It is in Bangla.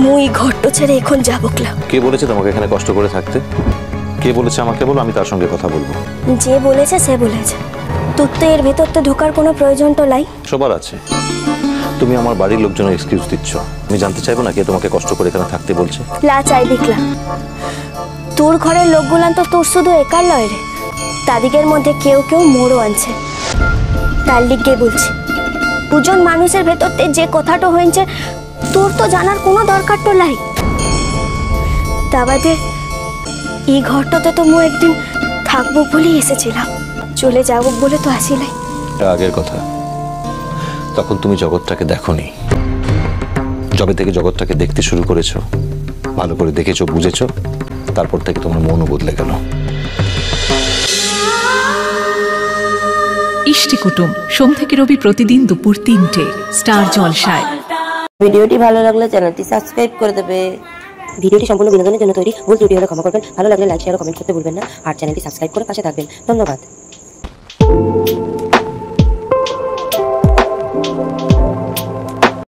মুই ঘরটা ছেড়ে এখন যাবকলা। কে বলেছে তোমাকে এখানে কষ্ট করে থাকতে? কে বলেছে আমাকে বলো, আমি তার সঙ্গে কথা বলবো। যে বলেছে সে বলেছে, তোর তো এর ভেতরতে ঢোকার কোনো প্রয়োজন তো নাই। সবার আছে। তুমি আমার বাড়ির লোকজনের এক্সকিউজ দিচ্ছ। আমি জানতে চাইবো না কে তোমাকে কষ্ট করে এখানে থাকতে বলছে। লা চাই দেখলা, তোর ঘরের লোকগুলান তো তোর শুধু একার লয় রে, তাদিকের মধ্যে কেউ কেউ মোড়ও আনছে। তার লিগে বলছি, দুজন মানুষের ভেতরতে যে কথাটা হয়েছে তোর তো জানার কোনো দরকার তো নাই। তা বাদে এই ঘরটাতে তো মই একদিন থাকবো বলেই এসেছিলাম, চলে যাব বলে তো আসি নাই। আগের কথা, তখন তুমি জগৎটাকে দেখোনি। যবে থেকে জগৎটাকে দেখতে শুরু করেছো, ভালো করে দেখেছো, বুঝেছো, তারপর থেকে তোমার মনও বদলে গেল। ইষ্টি কুটুম সোম থেকে রবি প্রতিদিন দুপুর 3টে স্টার জলসায়। ভিডিওটি ভালো লাগলে চ্যানেলটি সাবস্ক্রাইব করে দেবে। ভিডিওটি সম্পূর্ণ বিনোদনের জন্য তৈরি, ভুল ত্রুটি হলে ক্ষমা করবেন। ভালো লাগলে লাইক শেয়ার ও কমেন্ট করতে ভুলবেন না, আর চ্যানেলটি সাবস্ক্রাইব করে পাশে থাকবেন। ধন্যবাদ।